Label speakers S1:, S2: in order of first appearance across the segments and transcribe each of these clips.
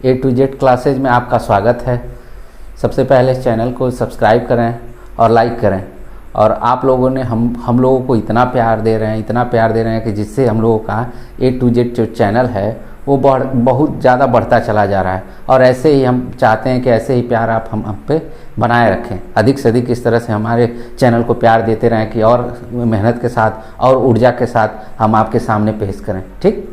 S1: A to Z classes में आपका स्वागत है। सबसे पहले इस चैनल को सब्सक्राइब करें और लाइक करें। और आप लोगों ने हम लोगों को इतना प्यार दे रहे हैं कि जिससे हम लोगों का ए टू जेड जो चैनल है वो बहुत ज़्यादा बढ़ता चला जा रहा है। और ऐसे ही हम चाहते हैं कि ऐसे ही प्यार आप हम पे बनाए रखें, अधिक से अधिक इस तरह से हमारे चैनल को प्यार देते रहें कि और मेहनत के साथ और ऊर्जा के साथ हम आपके सामने पेश करें। ठीक,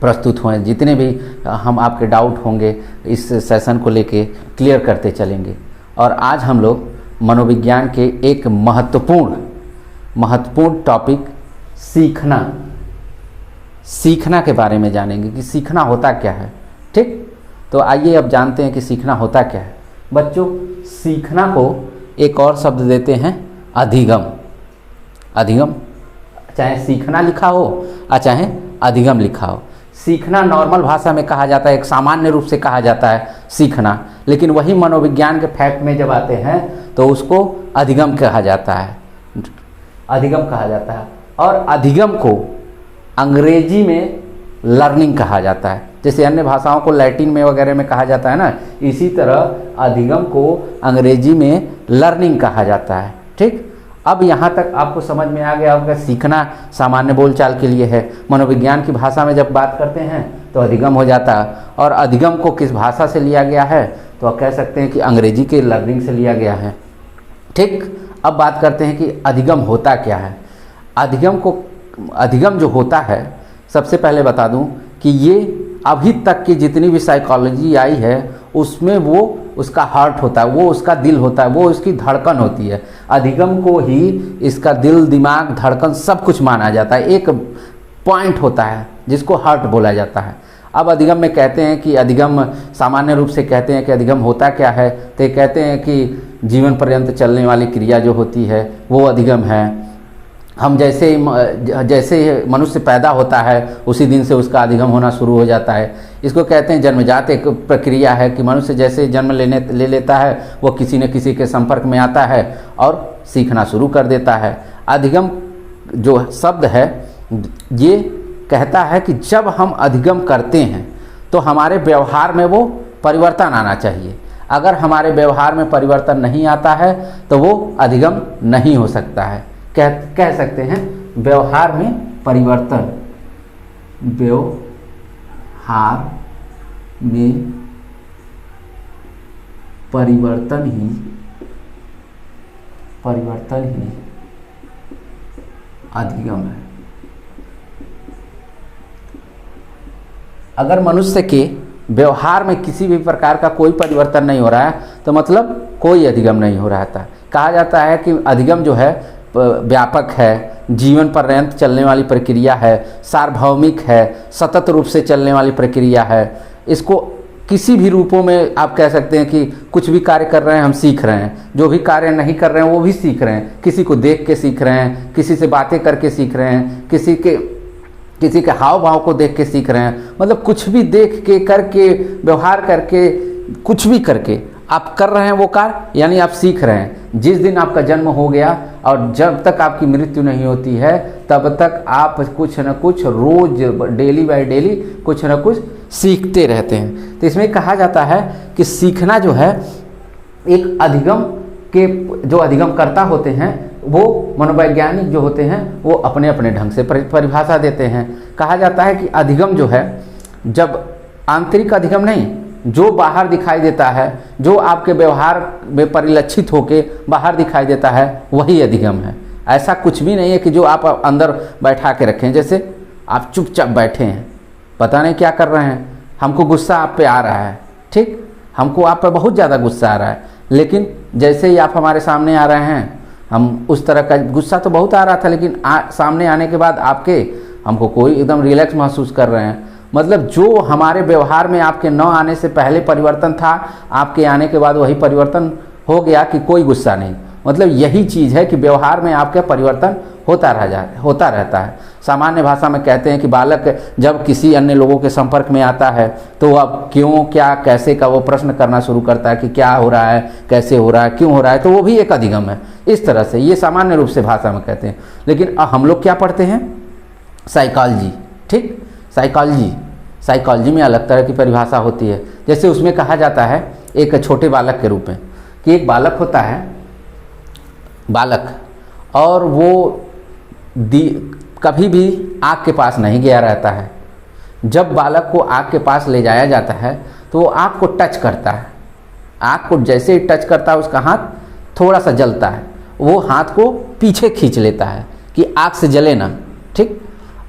S1: प्रस्तुत हुए जितने भी हम आपके डाउट होंगे इस सेशन को लेके क्लियर करते चलेंगे। और आज हम लोग मनोविज्ञान के एक महत्वपूर्ण टॉपिक सीखना के बारे में जानेंगे कि सीखना होता क्या है। ठीक, तो आइए अब जानते हैं कि सीखना होता क्या है। बच्चों, सीखना को एक और शब्द देते हैं अधिगम। चाहे सीखना लिखा हो या चाहे अधिगम लिखा हो। सीखना नॉर्मल भाषा में कहा जाता है, एक सामान्य रूप से कहा जाता है सीखना, लेकिन वही मनोविज्ञान के फैक्ट में जब आते हैं तो उसको अधिगम कहा जाता है। और अधिगम को अंग्रेजी में लर्निंग कहा जाता है। जैसे अन्य भाषाओं को लैटिन में वगैरह में कहा जाता है ना, इसी तरह अधिगम को अंग्रेजी में लर्निंग कहा जाता है। ठीक, अब यहाँ तक आपको समझ में आ गया होगा। सीखना सामान्य बोलचाल के लिए है, मनोविज्ञान की भाषा में जब बात करते हैं तो अधिगम हो जाता है। और अधिगम को किस भाषा से लिया गया है तो आप कह सकते हैं कि अंग्रेजी के लर्निंग से लिया गया है। ठीक, अब बात करते हैं कि अधिगम होता क्या है। अधिगम जो होता है, सबसे पहले बता दूं कि ये अभी तक की जितनी भी साइकोलॉजी आई है उसमें वो उसका हार्ट होता है, वो उसका दिल होता है, वो उसकी धड़कन होती है। अधिगम को ही इसका दिल, दिमाग, धड़कन सब कुछ माना जाता है। एक पॉइंट होता है जिसको हार्ट बोला जाता है। अब अधिगम में कहते हैं कि अधिगम सामान्य रूप से कहते हैं कि अधिगम होता क्या है, तो कहते हैं कि जीवन पर्यंत चलने वाली क्रिया जो होती है वो अधिगम है। हम जैसे मनुष्य पैदा होता है उसी दिन से उसका अधिगम होना शुरू हो जाता है। इसको कहते हैं जन्मजात एक प्रक्रिया है कि मनुष्य जैसे जन्म ले लेता है वो किसी न किसी के संपर्क में आता है और सीखना शुरू कर देता है। अधिगम जो शब्द है ये कहता है कि जब हम अधिगम करते हैं तो हमारे व्यवहार में वो परिवर्तन आना चाहिए। अगर हमारे व्यवहार में परिवर्तन नहीं आता है तो वो अधिगम नहीं हो सकता है। कह सकते हैं व्यवहार में परिवर्तन, व्यवहार में परिवर्तन ही अधिगम है। अगर मनुष्य के व्यवहार में किसी भी प्रकार का कोई परिवर्तन नहीं हो रहा है तो मतलब कोई अधिगम नहीं हो रहा था। कहा जाता है कि अधिगम जो है व्यापक है, जीवन पर्यंत चलने वाली प्रक्रिया है, सार्वभौमिक है, सतत रूप से चलने वाली प्रक्रिया है। इसको किसी भी रूपों में आप कह सकते हैं कि कुछ भी कार्य कर रहे हैं हम सीख रहे हैं, जो भी कार्य नहीं कर रहे हैं वो भी सीख रहे हैं। किसी को देख के सीख रहे हैं, किसी से बातें करके सीख रहे हैं, किसी के हाव भाव को देख के सीख रहे हैं। मतलब कुछ भी देख के, करके, व्यवहार करके, कुछ भी करके आप कर रहे हैं वो कार्य, यानी आप सीख रहे हैं। जिस दिन आपका जन्म हो गया और जब तक आपकी मृत्यु नहीं होती है तब तक आप कुछ न कुछ रोज, डेली बाय डेली कुछ न कुछ सीखते रहते हैं। तो इसमें कहा जाता है कि सीखना जो है एक अधिगम के जो अधिगम करता होते हैं वो मनोवैज्ञानिक जो होते हैं वो अपने अपने ढंग से परिभाषा देते हैं। कहा जाता है कि अधिगम जो है, जब आंतरिक अधिगम नहीं, जो बाहर दिखाई देता है, जो आपके व्यवहार में परिलक्षित होके बाहर दिखाई देता है वही अधिगम है। ऐसा कुछ भी नहीं है कि जो आप अंदर बैठा के रखें। जैसे आप चुपचाप बैठे हैं, पता नहीं क्या कर रहे हैं, हमको गुस्सा आप पे आ रहा है। ठीक, हमको आप पे बहुत ज़्यादा गुस्सा आ रहा है, लेकिन जैसे ही आप हमारे सामने आ रहे हैं, हम उस तरह का गुस्सा तो बहुत आ रहा था, लेकिन सामने आने के बाद हमको कोई एकदम रिलैक्स महसूस कर रहे हैं। मतलब जो हमारे व्यवहार में आपके न आने से पहले परिवर्तन था, आपके आने के बाद वही परिवर्तन हो गया कि कोई गुस्सा नहीं। मतलब यही चीज़ है कि व्यवहार में आपका परिवर्तन होता रहता है। सामान्य भाषा में कहते हैं कि बालक जब किसी अन्य लोगों के संपर्क में आता है तो अब क्यों, क्या, कैसे का वो प्रश्न करना शुरू करता है कि क्या हो रहा है, कैसे हो रहा है, क्यों हो रहा है, तो वो भी एक अधिगम है। इस तरह से ये सामान्य रूप से भाषा में कहते हैं। लेकिन हम लोग क्या पढ़ते हैं? साइकोलॉजी। ठीक, साइकोलॉजी साइकोलॉजी में अलग तरह की परिभाषा होती है। जैसे उसमें कहा जाता है एक छोटे बालक के रूप में कि एक बालक होता है, बालक, और वो कभी भी आग के पास नहीं गया रहता है। जब बालक को आग के पास ले जाया जाता है तो वो आग को टच करता है। आग को जैसे ही टच करता है उसका हाथ थोड़ा सा जलता है, वो हाथ को पीछे खींच लेता है कि आग से जले ना, ठीक।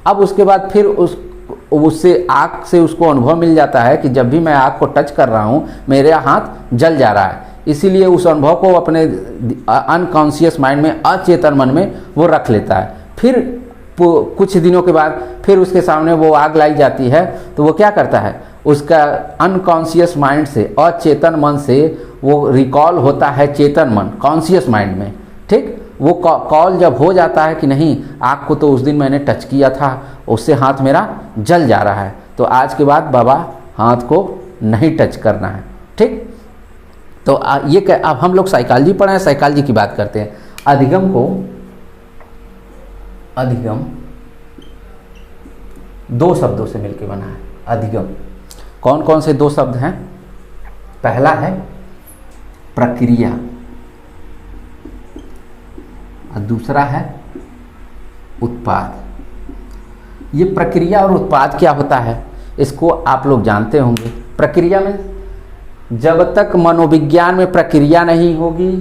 S1: अब उसके बाद फिर उससे आग से उसको अनुभव मिल जाता है कि जब भी मैं आग को टच कर रहा हूँ मेरा हाथ जल जा रहा है। इसीलिए उस अनुभव को अपने अनकॉन्शियस माइंड में, अचेतन मन में वो रख लेता है। फिर कुछ दिनों के बाद फिर उसके सामने वो आग लाई जाती है तो वो क्या करता है, उसका अनकॉन्शियस माइंड से, अचेतन मन से वो रिकॉल होता है चेतन मन, कॉन्शियस माइंड में, ठीक। वो कॉल जब हो जाता है कि नहीं, आग को तो उस दिन मैंने टच किया था, उससे हाथ मेरा जल जा रहा है, तो आज के बाद बाबा हाथ को नहीं टच करना है, ठीक। तो ये अब हम लोग साइकोलॉजी पढ़े हैं, साइकोलॉजी की बात करते हैं। अधिगम दो शब्दों से मिलकर बना है। अधिगम कौन कौन से दो शब्द हैं? पहला है प्रक्रिया और दूसरा है उत्पाद। ये प्रक्रिया और उत्पाद क्या होता है इसको आप लोग जानते होंगे। प्रक्रिया में जब तक मनोविज्ञान में प्रक्रिया नहीं होगी,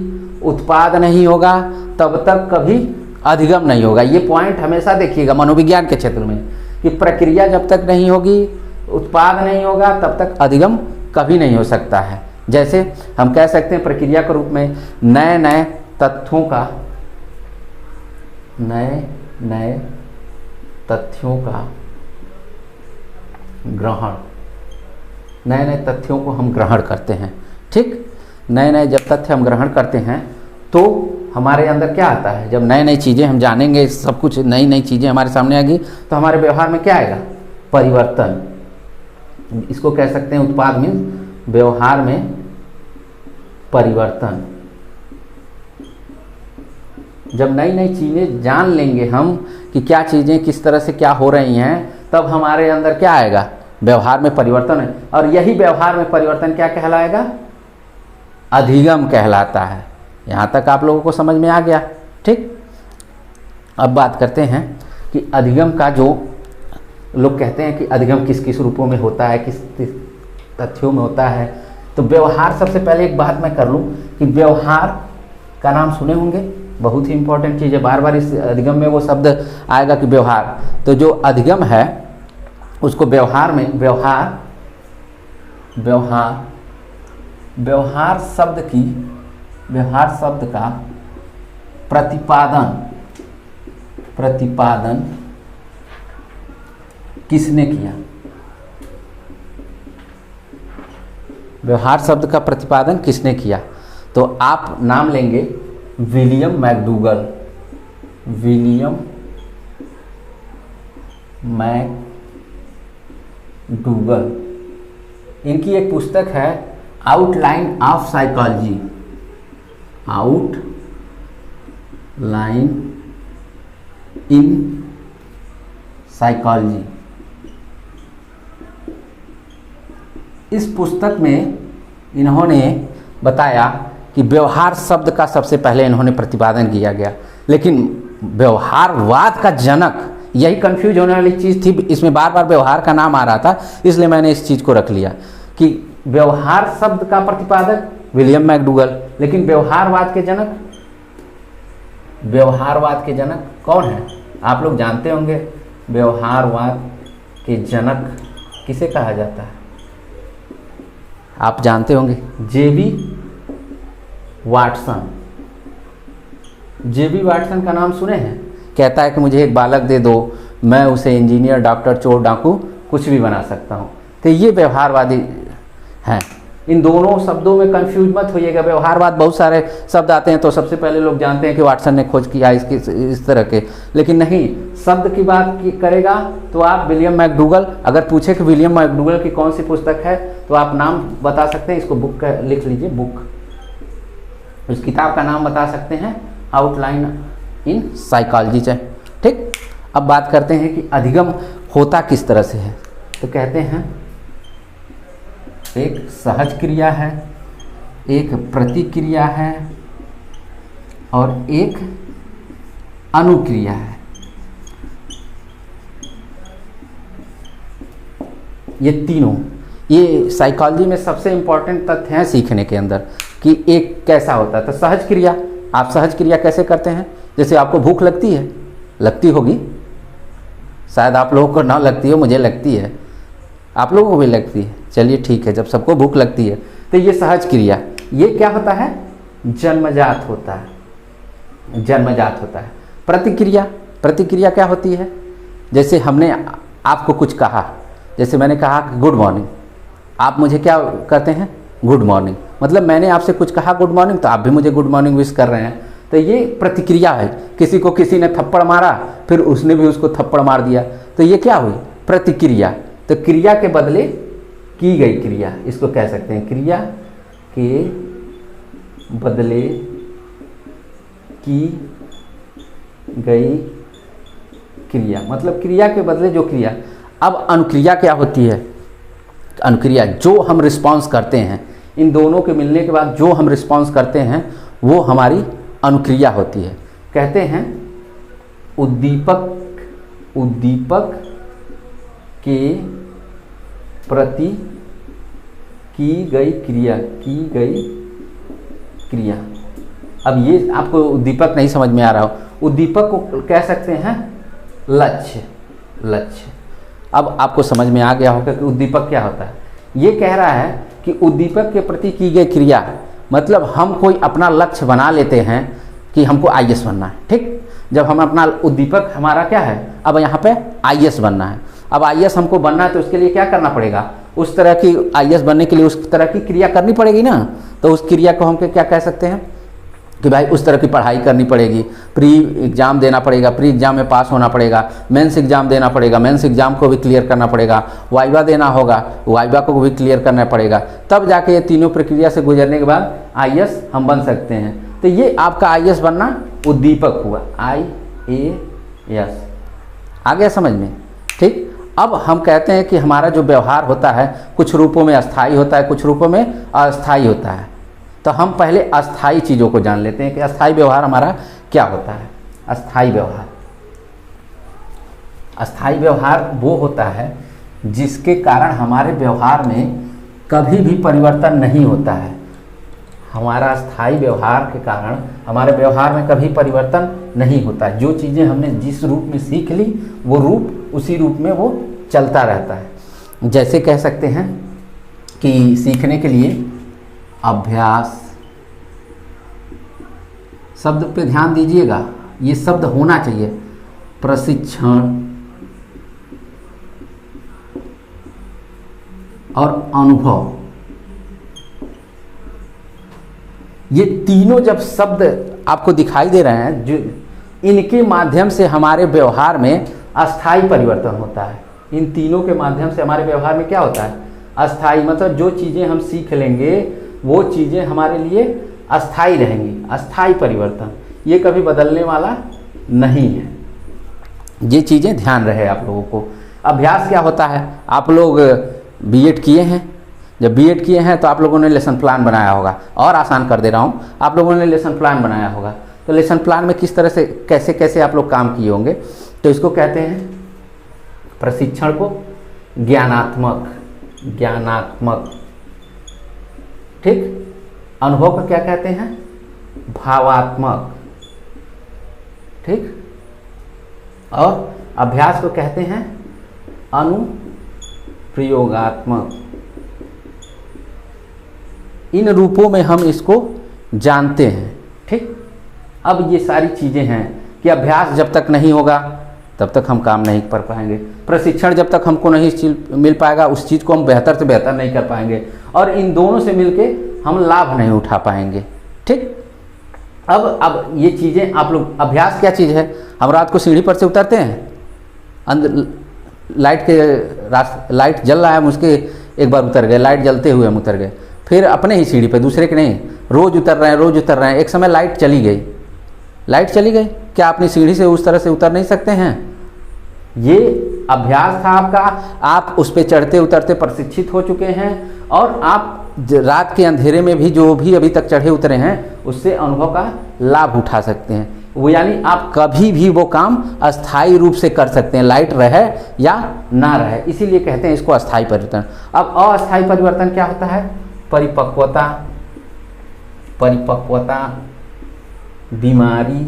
S1: उत्पाद नहीं होगा, तब तक कभी अधिगम नहीं होगा। ये पॉइंट हमेशा देखिएगा मनोविज्ञान के क्षेत्र में कि प्रक्रिया जब तक नहीं होगी, उत्पाद नहीं होगा, तब तक अधिगम कभी नहीं हो सकता है। जैसे हम कह सकते हैं प्रक्रिया के रूप में नए नए तथ्यों का ग्रहण, नए नए तथ्यों को हम ग्रहण करते हैं, ठीक। नए नए जब तथ्य हम ग्रहण करते हैं तो हमारे अंदर क्या आता है, जब नई नई चीज़ें हम जानेंगे, सब कुछ नई नई चीज़ें हमारे सामने आएगी तो हमारे व्यवहार में क्या आएगा, परिवर्तन। इसको कह सकते हैं उत्पाद मीन्स व्यवहार में परिवर्तन। जब नई नई चीज़ें जान लेंगे हम कि क्या चीज़ें किस तरह से क्या हो रही हैं, तब हमारे अंदर क्या आएगा, व्यवहार में परिवर्तन है। और यही व्यवहार में परिवर्तन क्या कहलाएगा, अधिगम कहलाता है। यहाँ तक आप लोगों को समझ में आ गया, ठीक। अब बात करते हैं कि अधिगम का, जो लोग कहते हैं कि अधिगम किस किस रूपों में होता है, किस तथ्यों में होता है। तो व्यवहार, सबसे पहले एक बात मैं कर लूँ कि व्यवहार का नाम सुने होंगे, बहुत ही इंपॉर्टेंट चीज़ है। बार बार इस अधिगम में वो शब्द आएगा कि व्यवहार। तो जो अधिगम है उसको व्यवहार में, व्यवहार शब्द का प्रतिपादन किसने किया? व्यवहार शब्द का प्रतिपादन किसने किया? तो आप नाम लेंगे विलियम मैकडूगल। इनकी एक पुस्तक है outline of psychology, outline in psychology. इस पुस्तक में इन्होंने बताया कि व्यवहार शब्द का सबसे पहले इन्होंने प्रतिपादन किया गया, लेकिन व्यवहारवाद का जनक, यही कंफ्यूज होने वाली चीज़ थी, इसमें बार बार व्यवहार का नाम आ रहा था, इसलिए मैंने इस चीज़ को रख लिया कि व्यवहार शब्द का प्रतिपादक विलियम मैकडूगल, लेकिन व्यवहारवाद के जनक कौन है? आप लोग जानते होंगे व्यवहारवाद के जनक किसे कहा जाता है? आप जानते होंगे, जेबी वाटसन। जेबी वाटसन का नाम सुने हैं? कहता है कि मुझे एक बालक दे दो, मैं उसे इंजीनियर, डॉक्टर, चोर, डाकू कुछ भी बना सकता हूँ। तो ये व्यवहारवादी हैं। इन दोनों शब्दों में कंफ्यूज मत होइएगा। व्यवहारवाद बहुत सारे शब्द आते हैं तो सबसे पहले लोग जानते हैं कि वाटसन ने खोज किया इसकी, इस तरह के, लेकिन नहीं, शब्द की बात करेगा तो आप विलियम मैकडूगल, अगर पूछे कि विलियम मैकडूगल की कौन सी पुस्तक है तो आप नाम बता सकते हैं। इसको बुक लिख लीजिए, बुक। इस किताब का नाम बता सकते हैं आउटलाइन इन साइकोलॉजी से, ठीक। अब बात करते हैं कि अधिगम होता किस तरह से है। तो कहते हैं एक सहज क्रिया है, एक प्रतिक्रिया है और एक अनुक्रिया है। ये तीनों, ये साइकोलॉजी में सबसे इम्पॉर्टेंट तथ्य हैं सीखने के अंदर कि एक कैसा होता है। तो सहज क्रिया, आप सहज क्रिया कैसे करते हैं? जैसे आपको भूख लगती है, लगती होगी, शायद आप लोगों को ना लगती हो, मुझे लगती है, आप लोगों को भी लगती है। चलिए ठीक है, जब सबको भूख लगती है तो ये सहज क्रिया, ये क्या होता है? जन्मजात होता है, जन्मजात होता है। प्रतिक्रिया, प्रतिक्रिया क्या होती है? जैसे हमने आपको कुछ कहा, जैसे मैंने कहा गुड मॉर्निंग, आप मुझे क्या करते हैं? Good morning. मतलब मैंने आपसे कुछ कहा गुड मॉर्निंग, तो आप भी मुझे गुड मॉर्निंग विश कर रहे हैं। तो ये प्रतिक्रिया है। किसी को किसी ने थप्पड़ मारा, फिर उसने भी उसको थप्पड़ मार दिया, तो ये क्या हुई? प्रतिक्रिया। तो क्रिया के बदले की गई क्रिया, इसको कह सकते हैं क्रिया के बदले की गई क्रिया, मतलब क्रिया के बदले जो क्रिया। अब अनुक्रिया क्या होती है? अनुक्रिया, जो हम रिस्पॉन्स करते हैं, इन दोनों के मिलने के बाद जो हम रिस्पॉन्स करते हैं वो हमारी अनुक्रिया होती है। कहते हैं उद्दीपक, उद्दीपक के प्रति की गई क्रिया, की गई क्रिया। अब ये आपको उद्दीपक नहीं समझ में आ रहा हो, उद्दीपक को कह सकते हैं लक्ष्य, लक्ष्य। अब आपको समझ में आ गया होगा कि उद्दीपक क्या होता है। ये कह रहा है कि उद्दीपक के प्रति की गई क्रिया, मतलब हम कोई अपना लक्ष्य बना लेते हैं कि हमको आईएएस बनना है, ठीक। जब हम अपना उद्दीपक हमारा क्या है, अब यहाँ पे आईएएस बनना है। अब आईएएस हमको बनना है तो उसके लिए क्या करना पड़ेगा? उस तरह की आईएएस बनने के लिए उस तरह की क्रिया करनी पड़ेगी ना। तो उस क्रिया को हम क्या कह सकते हैं कि भाई उस तरह की पढ़ाई करनी पड़ेगी, प्री एग्ज़ाम देना पड़ेगा, प्री एग्ज़ाम में पास होना पड़ेगा, मेंस एग्ज़ाम देना पड़ेगा, मेंस एग्ज़ाम को भी क्लियर करना पड़ेगा, वाइवा देना होगा, वाइवा को भी क्लियर करना पड़ेगा, तब जाके ये तीनों प्रक्रिया से गुजरने के बाद आईएएस हम बन सकते हैं। तो ये आपका आईएएस बनना उद्दीपक हुआ, IAS। आ गया समझ में, ठीक। अब हम कहते हैं कि हमारा जो व्यवहार होता है कुछ रूपों में अस्थायी होता है, कुछ रूपों में अस्थायी होता है। तो हम पहले अस्थायी चीज़ों को जान लेते हैं कि अस्थायी व्यवहार हमारा क्या होता है। अस्थायी व्यवहार, अस्थायी व्यवहार वो होता है जिसके कारण हमारे व्यवहार में कभी भी परिवर्तन नहीं होता है। हमारा अस्थायी व्यवहार के कारण हमारे व्यवहार में कभी परिवर्तन नहीं होता है। जो चीज़ें हमने जिस रूप में सीख ली वो रूप उसी रूप में वो चलता रहता है। जैसे कह सकते हैं कि सीखने के लिए अभ्यास, शब्द पे ध्यान दीजिएगा, ये शब्द होना चाहिए, प्रशिक्षण और अनुभव। ये तीनों जब शब्द आपको दिखाई दे रहे हैं, जो इनके माध्यम से हमारे व्यवहार में अस्थायी परिवर्तन होता है। इन तीनों के माध्यम से हमारे व्यवहार में क्या होता है? अस्थायी, मतलब जो चीज़ें हम सीख लेंगे वो चीज़ें हमारे लिए अस्थायी रहेंगी। अस्थायी परिवर्तन ये कभी बदलने वाला नहीं है। ये चीज़ें ध्यान रहे आप लोगों को। अभ्यास क्या होता है? आप लोग बीएड किए हैं, जब बीएड किए हैं तो आप लोगों ने लेसन प्लान बनाया होगा, और आसान कर दे रहा हूँ, आप लोगों ने लेसन प्लान बनाया होगा। तो लेसन प्लान में किस तरह से कैसे कैसे आप लोग काम किए होंगे। तो इसको कहते हैं प्रशिक्षण को ज्ञानात्मक, ज्ञानात्मक, ठीक। अनुभव को क्या कहते हैं? भावात्मक, ठीक। और अभ्यास को कहते हैं अनुप्रयोगात्मक। इन रूपों में हम इसको जानते हैं, ठीक। अब ये सारी चीज़ें हैं कि अभ्यास जब तक नहीं होगा तब तक हम काम नहीं कर पाएंगे। प्रशिक्षण जब तक हमको नहीं मिल पाएगा उस चीज़ को हम बेहतर से बेहतर नहीं कर पाएंगे, और इन दोनों से मिलके हम लाभ नहीं उठा पाएंगे, ठीक। अब ये चीज़ें आप लोग, अभ्यास क्या चीज़ है? हम रात को सीढ़ी पर से उतरते हैं, अंदर लाइट के लाइट जल रहा है, हम उसके एक बार उतर गए, लाइट जलते हुए हम उतर गए, फिर अपने ही सीढ़ी पे, दूसरे के नहीं, रोज़ उतर रहे हैं, रोज़ उतर रहे हैं। एक समय लाइट चली गई, लाइट चली गई, क्या अपनी सीढ़ी से उस तरह से उतर नहीं सकते हैं? ये अभ्यास था आपका, आप उस पर चढ़ते उतरते प्रशिक्षित हो चुके हैं और आप रात के अंधेरे में भी जो भी अभी तक चढ़े उतरे हैं उससे अनुभव का लाभ उठा सकते हैं। वो यानी आप कभी भी वो काम अस्थायी रूप से कर सकते हैं, लाइट रहे या ना रहे, इसीलिए कहते हैं इसको अस्थायी परिवर्तन। अब अस्थायी परिवर्तन क्या होता है? परिपक्वता, परिपक्वता, बीमारी,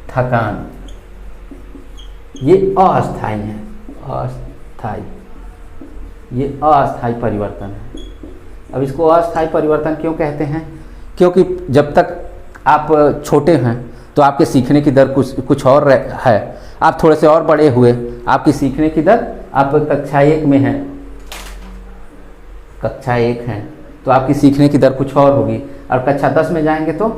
S1: थकान, ये अस्थायी है, अस्थायी, ये अस्थायी परिवर्तन है। अब इसको अस्थायी परिवर्तन क्यों कहते हैं? क्योंकि जब तक आप छोटे हैं तो आपके सीखने की दर कुछ और है, आप थोड़े से और बड़े हुए, आपकी सीखने की दर, आप कक्षा 1 में हैं, कक्षा 1 हैं तो आपकी सीखने की दर कुछ और होगी, और कक्षा 10 में जाएंगे तो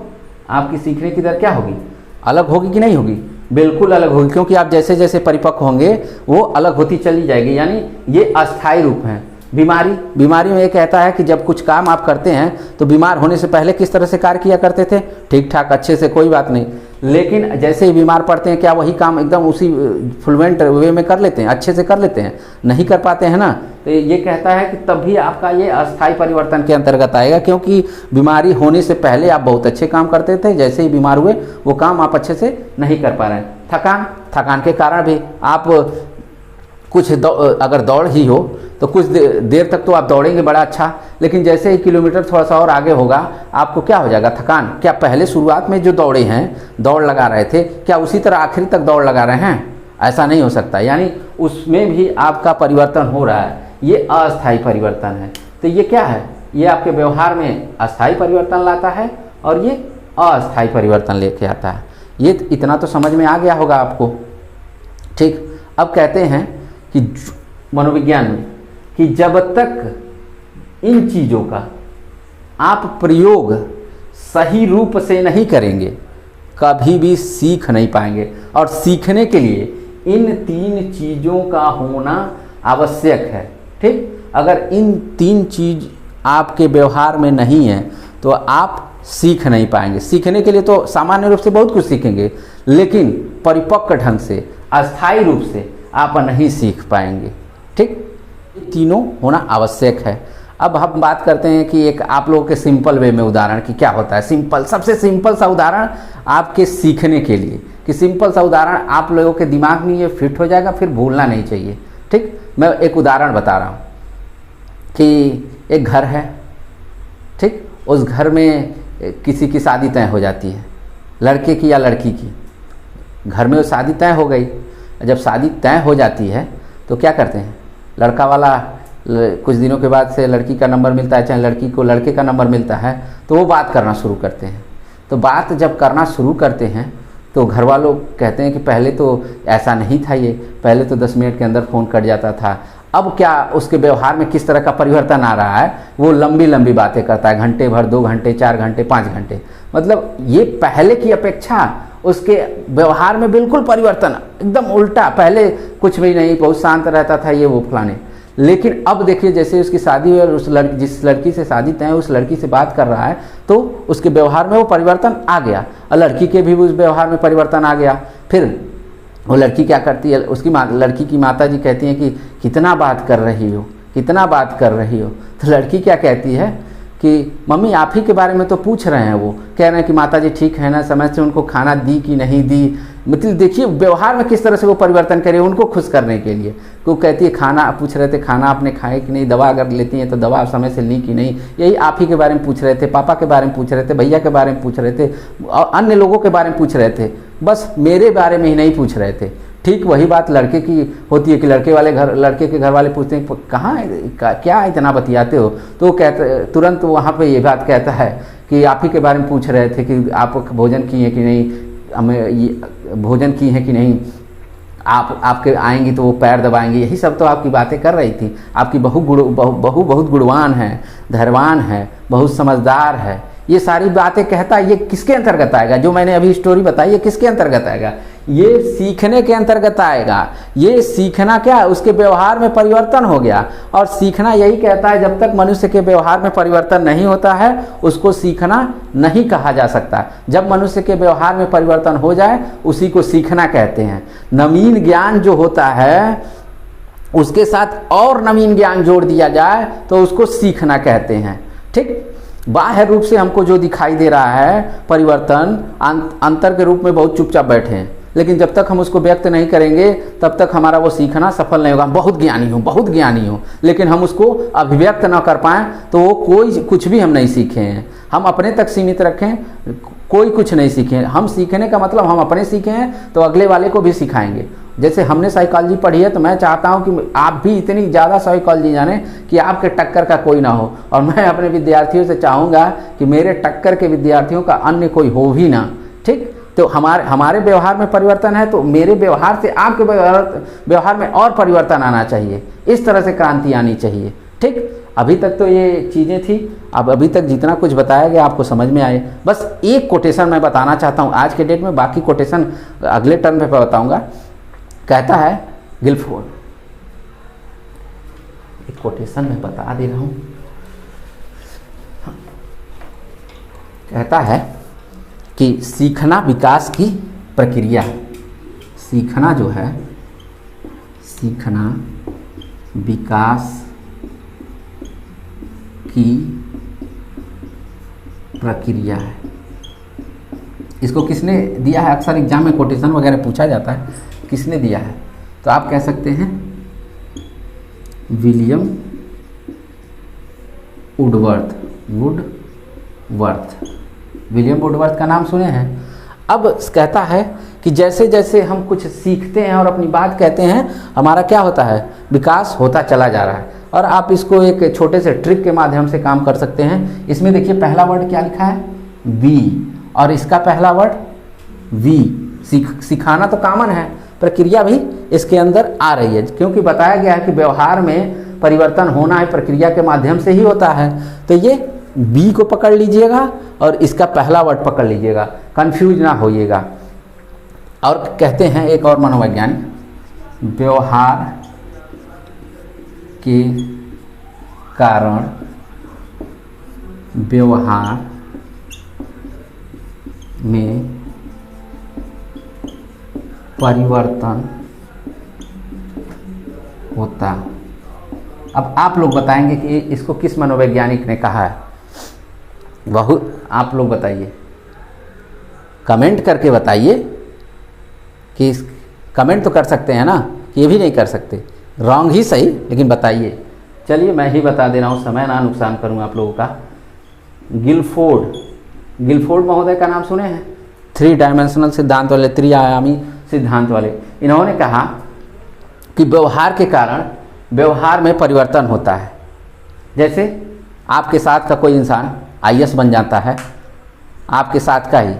S1: आपकी सीखने की दर क्या होगी? अलग होगी कि नहीं होगी? बिल्कुल अलग होगी, क्योंकि आप जैसे जैसे परिपक्व होंगे वो अलग होती चली जाएगी। यानी ये अस्थायी रूप हैं। बीमारी, बीमारी में ये कहता है कि जब कुछ काम आप करते हैं तो बीमार होने से पहले किस तरह से कार्य किया करते थे? ठीक ठाक, अच्छे से, कोई बात नहीं, लेकिन जैसे ही बीमार पड़ते हैं क्या वही काम एकदम उसी फ्लुएंट वे में कर लेते हैं, अच्छे से कर लेते हैं? नहीं कर पाते हैं ना। तो ये कहता है कि तब भी आपका ये अस्थायी परिवर्तन के अंतर्गत आएगा, क्योंकि बीमारी होने से पहले आप बहुत अच्छे काम करते थे, जैसे ही बीमार हुए वो काम आप अच्छे से नहीं कर पा रहे हैं। थकान, थकान के कारण भी आप कुछ अगर दौड़ ही हो तो कुछ देर तक तो आप दौड़ेंगे बड़ा अच्छा, लेकिन जैसे ही किलोमीटर थोड़ा सा और आगे होगा आपको क्या हो जाएगा? थकान। क्या पहले शुरुआत में जो दौड़े हैं, दौड़ लगा रहे थे, क्या उसी तरह आखिरी तक दौड़ लगा रहे हैं? ऐसा नहीं हो सकता। यानी उसमें भी आपका परिवर्तन हो रहा है, ये अस्थायी परिवर्तन है। तो ये क्या है? ये आपके व्यवहार में अस्थायी परिवर्तन लाता है और ये अस्थायी परिवर्तन लेके आता है। ये इतना तो समझ में आ गया होगा आपको, ठीक। अब कहते हैं कि मनोविज्ञान में कि जब तक इन चीज़ों का आप प्रयोग सही रूप से नहीं करेंगे कभी भी सीख नहीं पाएंगे। और सीखने के लिए इन 3 चीज़ों का होना आवश्यक है, ठीक। अगर इन 3 चीज़ आपके व्यवहार में नहीं है तो आप सीख नहीं पाएंगे। सीखने के लिए तो सामान्य रूप से बहुत कुछ सीखेंगे, लेकिन परिपक्व ढंग से, अस्थायी रूप से आप नहीं सीख पाएंगे, ठीक। ये तीनों होना आवश्यक है। अब हम बात करते हैं कि एक आप लोगों के सिंपल वे में उदाहरण कि क्या होता है। सिंपल, सबसे सिंपल सा उदाहरण आपके सीखने के लिए, कि सिंपल सा उदाहरण आप लोगों के दिमाग में ये फिट हो जाएगा, फिर भूलना नहीं चाहिए, ठीक। मैं एक उदाहरण बता रहा हूँ कि एक घर है, ठीक। उस घर में किसी की शादी तय हो जाती है, लड़के की या लड़की की। घर में वो शादी तय हो गई। जब शादी तय हो जाती है तो क्या करते हैं? लड़का वाला कुछ दिनों के बाद से लड़की का नंबर मिलता है, चाहे लड़की को लड़के का नंबर मिलता है, तो वो बात करना शुरू करते हैं। तो बात जब करना शुरू करते हैं तो घर वालों कहते हैं कि पहले तो ऐसा नहीं था, ये पहले तो 10 मिनट के अंदर फ़ोन कट जाता था। अब क्या उसके व्यवहार में किस तरह का परिवर्तन आ रहा है? वो लंबी लंबी बातें करता है, घंटे भर, 2 घंटे, 4 घंटे, 5 घंटे। मतलब ये पहले की अपेक्षा उसके व्यवहार में बिल्कुल परिवर्तन, एकदम उल्टा। पहले कुछ भी नहीं, बहुत शांत रहता था, ये वो फलाने। लेकिन अब देखिए जैसे उसकी शादी हुई और उस जिस लड़की से शादी तय उस लड़की से बात कर रहा है तो उसके व्यवहार में वो परिवर्तन आ गया, और लड़की के भी उस व्यवहार में परिवर्तन आ गया। फिर वो लड़की क्या करती है? उसकी लड़की की माता जी कहती हैं कि कितना बात कर रही हो, कितना बात कर रही हो। तो लड़की क्या कहती है कि मम्मी आप ही के बारे में तो पूछ रहे हैं। वो कह रहे हैं कि माता जी ठीक है ना, समय से उनको खाना दी कि नहीं दी। मतलब देखिए व्यवहार में किस तरह से वो परिवर्तन करे उनको खुश करने के लिए। वो कहती है खाना पूछ रहे थे, खाना आपने खाए कि नहीं, दवा अगर लेती हैं तो दवा समय से ली कि नहीं, यही आप ही के बारे में पूछ रहे थे, पापा के बारे में पूछ रहे थे, भैया के बारे में पूछ रहे थे, और अन्य लोगों के बारे में पूछ रहे थे, बस मेरे बारे में ही नहीं पूछ रहे थे। ठीक वही बात लड़के की होती है कि लड़के के घर वाले पूछते हैं कहाँ क्या इतना बतियाते हो, तो वो कहते तुरंत वहाँ पे ये बात कहता है कि आप ही के बारे में पूछ रहे थे कि आप भोजन किए हैं कि नहीं, हमें ये भोजन की है कि नहीं, आपके आएंगी तो वो पैर दबाएंगे, यही सब तो आपकी बातें कर रही थी। आपकी बहू बहुत गुणवान है, धैर्यवान है, बहुत समझदार है, ये सारी बातें कहता है। ये किसके अंतर्गत आएगा? जो मैंने अभी स्टोरी बताई ये किसके अंतर्गत आएगा? ये सीखने के अंतर्गत आएगा। ये सीखना क्या है, उसके व्यवहार में परिवर्तन हो गया। और सीखना यही कहता है, जब तक मनुष्य के व्यवहार में परिवर्तन नहीं होता है उसको सीखना नहीं कहा जा सकता। जब मनुष्य के व्यवहार में परिवर्तन हो जाए उसी को सीखना कहते हैं। नवीन ज्ञान जो होता है उसके साथ और नवीन ज्ञान जोड़ दिया जाए तो उसको सीखना कहते हैं। ठीक, बाह्य रूप से हमको जो दिखाई दे रहा है परिवर्तन, अंतर के रूप में बहुत चुपचाप बैठे हैं, लेकिन जब तक हम उसको व्यक्त नहीं करेंगे तब तक हमारा वो सीखना सफल नहीं होगा। हम बहुत ज्ञानी हूँ, लेकिन हम उसको अभिव्यक्त ना कर पाएँ तो वो कोई कुछ भी हम नहीं सीखे हैं। हम अपने तक सीमित रखें, कोई कुछ नहीं सीखे। हम सीखने का मतलब हम अपने सीखे हैं तो अगले वाले को भी सिखाएंगे। जैसे हमने साइकोलॉजी पढ़ी है तो मैं चाहता हूं कि आप भी इतनी ज़्यादा साइकोलॉजी जाने कि आपके टक्कर का कोई ना हो, और मैं अपने विद्यार्थियों से चाहूँगा कि मेरे टक्कर के विद्यार्थियों का अन्य कोई हो भी ना। ठीक, तो हमारे व्यवहार में परिवर्तन है तो मेरे व्यवहार से आपके व्यवहार में और परिवर्तन आना चाहिए। इस तरह से क्रांति आनी चाहिए। ठीक, अभी तक तो ये चीज़ें थी। अब अभी तक जितना कुछ बताया गया आपको समझ में आए। बस एक कोटेशन मैं बताना चाहता हूँ आज के डेट में, बाकी कोटेशन अगले टर्म पे बताऊँगा। कहता है गिलफोर्ड, एक कोटेशन मैं बता दे रहा हूँ। कहता है कि सीखना विकास की प्रक्रिया है। सीखना जो है, सीखना विकास की प्रक्रिया है। इसको किसने दिया है? अक्सर एग्जाम में कोटेशन वगैरह पूछा जाता है, किसने दिया है? तो आप कह सकते हैं विलियम वुडवर्थ। विलियम वुडवर्थ का नाम सुने हैं? अब कहता है कि जैसे जैसे हम कुछ सीखते हैं और अपनी बात कहते हैं, हमारा क्या होता है? विकास होता चला जा रहा है। और आप इसको एक छोटे से ट्रिक के माध्यम से काम कर सकते हैं। इसमें देखिए पहला वर्ड क्या लिखा है? वी, और इसका पहला वर्ड वी। सिखाना तो कॉमन है, प्रक्रिया भी इसके अंदर आ रही है, क्योंकि बताया गया है कि व्यवहार में परिवर्तन होना है प्रक्रिया के माध्यम से ही होता है। तो ये बी को पकड़ लीजिएगा और इसका पहला वर्ड पकड़ लीजिएगा, कंफ्यूज ना होइएगा। और कहते हैं एक और मनोवैज्ञानिक, व्यवहार के कारण व्यवहार में परिवर्तन होता। अब आप लोग बताएंगे कि इसको किस मनोवैज्ञानिक ने कहा है? बहुत आप लोग बताइए, कमेंट करके बताइए। कि कमेंट तो कर सकते हैं ना, ये भी नहीं कर सकते, रॉन्ग ही सही, लेकिन बताइए। चलिए मैं ही बता दे रहा हूँ, समय ना नुकसान करूँ आप लोगों का। गिलफोर्ड महोदय का नाम सुने हैं? 3 डायमेंशनल सिद्धांत वाले, त्रिआयामी सिद्धांत वाले। इन्होंने कहा कि व्यवहार के कारण व्यवहार में परिवर्तन होता है। जैसे आपके साथ का कोई इंसान आईएएस बन जाता है, आपके साथ का ही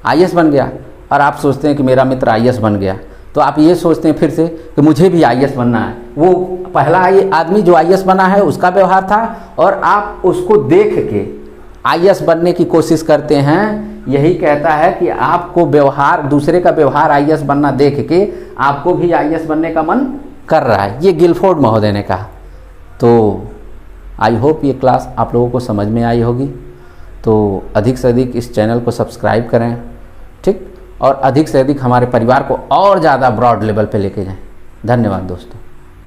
S1: आईएएस बन गया, और आप सोचते हैं कि मेरा मित्र आईएएस बन गया, तो आप ये सोचते हैं फिर से कि मुझे भी आईएएस बनना है। वो पहला आदमी जो आईएएस बना है उसका व्यवहार था, और आप उसको देख के आईएएस बनने की कोशिश करते हैं। यही कहता है कि आपको व्यवहार, दूसरे का व्यवहार आईएएस बनना देख के आपको भी आईएएस बनने का मन कर रहा है। ये गिलफोर्ड महोदय ने कहा। तो आई होप ये क्लास आप लोगों को समझ में आई होगी। तो अधिक से अधिक इस चैनल को सब्सक्राइब करें, ठीक, और अधिक से अधिक हमारे परिवार को और ज़्यादा ब्रॉड लेवल पे लेके जाएं। धन्यवाद दोस्तों।